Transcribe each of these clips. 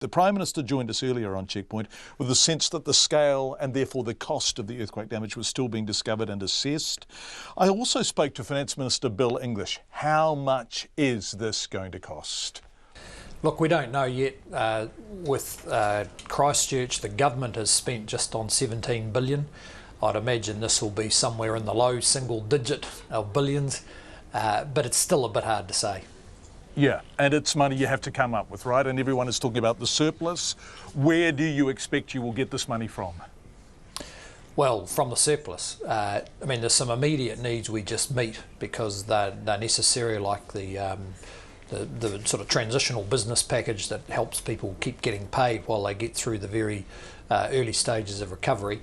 The Prime Minister joined us earlier on Checkpoint with the sense that the scale and therefore the cost of the earthquake damage was still being discovered and assessed. I also spoke to Finance Minister Bill English. How much is this going to cost? Look, we don't know yet. With Christchurch, the government has spent just on $17 billion. I'd imagine this will be somewhere in the low single digit of billions, but it's still a bit hard to say. Yeah, and it's money you have to come up with, right? And everyone is talking about the surplus. Where do you expect you will get this money from? Well, from the surplus. I mean, there's some immediate needs we just meet because they're necessary, like the sort of transitional business package that helps people keep getting paid while they get through the very early stages of recovery.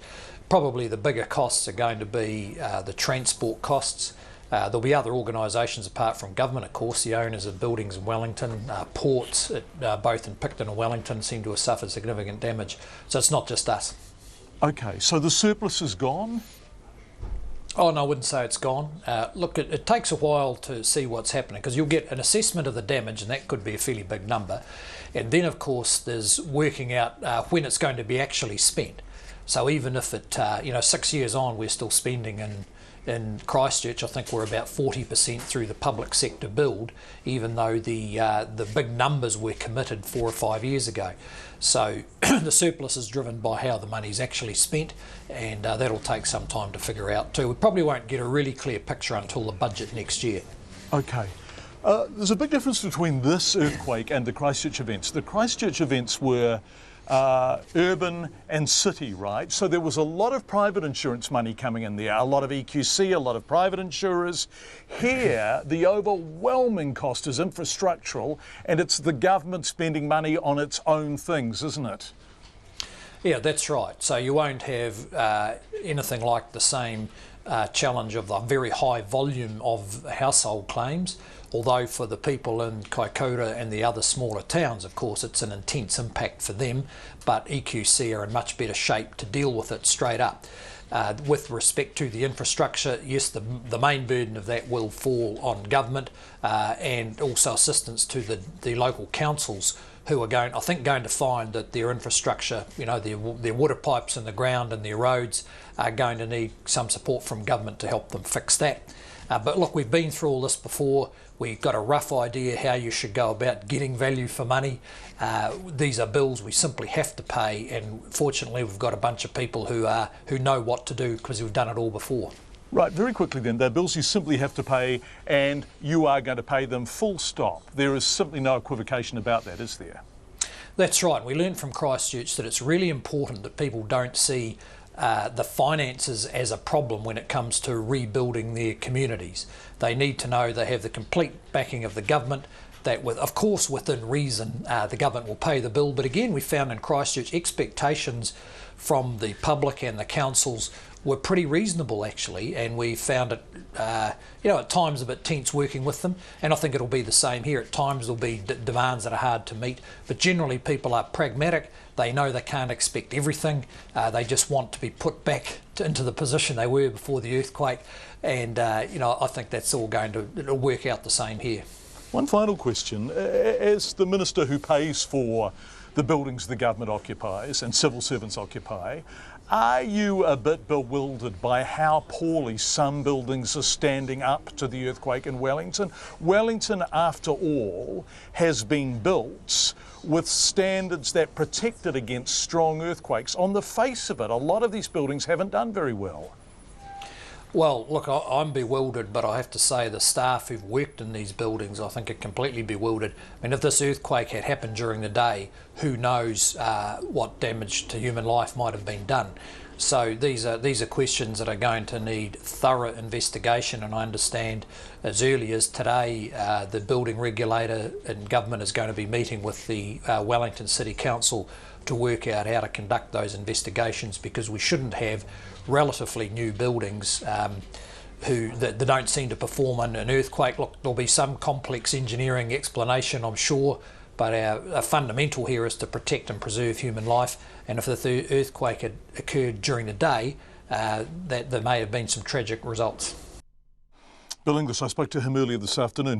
Probably the bigger costs are going to be the transport costs. There'll be other organisations apart from government, of course. The owners of buildings in Wellington, ports, both in Picton and Wellington, seem to have suffered significant damage. So it's not just us. Okay, so the surplus is gone? Oh, no, I wouldn't say it's gone. Look, it takes a while to see what's happening because you'll get an assessment of the damage, and that could be a fairly big number. And then, of course, there's working out when it's going to be actually spent. So even if it, 6 years on, we're still spending in Christchurch, I think we're about 40% through the public sector build, even though the big numbers were committed 4 or 5 years ago. So the surplus is driven by how the money's actually spent, and that'll take some time to figure out too. We probably won't get a really clear picture until the budget next year. Okay. There's a big difference between this earthquake and the Christchurch events. The Christchurch events were urban and city, right? So there was a lot of private insurance money coming in there, a lot of EQC, a lot of private insurers. Here, the overwhelming cost is infrastructural, and it's the government spending money on its own things, isn't it? Yeah, that's right. So you won't have anything like the same challenge of the very high volume of household claims. Although for the people in Kaikoura and the other smaller towns, of course, it's an intense impact for them, but EQC are in much better shape to deal with it straight up. With respect to the infrastructure, yes, the main burden of that will fall on government and also assistance to the local councils, who are going to find that their infrastructure, their water pipes in the ground and their roads are going to need some support from government to help them fix that. But look, we've been through all this before. We've got a rough idea how you should go about getting value for money. These are bills we simply have to pay, and fortunately we've got a bunch of people who know what to do because we've done it all before. Right, very quickly then, they're bills you simply have to pay, and you are going to pay them full stop. There is simply no equivocation about that, is there? That's right. We learned from Christchurch that it's really important that people don't see the finances as a problem when it comes to rebuilding their communities. They need to know they have the complete backing of the government, that of course within reason the government will pay the bill, but again we found in Christchurch expectations from the public and the councils were pretty reasonable actually, and we found it at times a bit tense working with them, and I think it'll be the same here. At times there'll be demands that are hard to meet, but generally people are pragmatic. They know they can't expect everything. They just want to be put back into the position they were before the earthquake, and I think that's all it'll work out the same here. One final question. As the minister who pays for the buildings the government occupies and civil servants occupy, are you a bit bewildered by how poorly some buildings are standing up to the earthquake in Wellington? Wellington, after all, has been built with standards that protect it against strong earthquakes. On the face of it, a lot of these buildings haven't done very well. Well, look, I'm bewildered, but I have to say the staff who've worked in these buildings, I think, are completely bewildered. I mean, if this earthquake had happened during the day, who knows what damage to human life might have been done. So these are questions that are going to need thorough investigation, and I understand as early as today the building regulator and government is going to be meeting with the Wellington City Council to work out how to conduct those investigations, because we shouldn't have relatively new buildings that don't seem to perform under an earthquake. Look, there'll be some complex engineering explanation, I'm sure, but our fundamental here is to protect and preserve human life, and if the earthquake had occurred during the day, that there may have been some tragic results. Bill English, I spoke to him earlier this afternoon.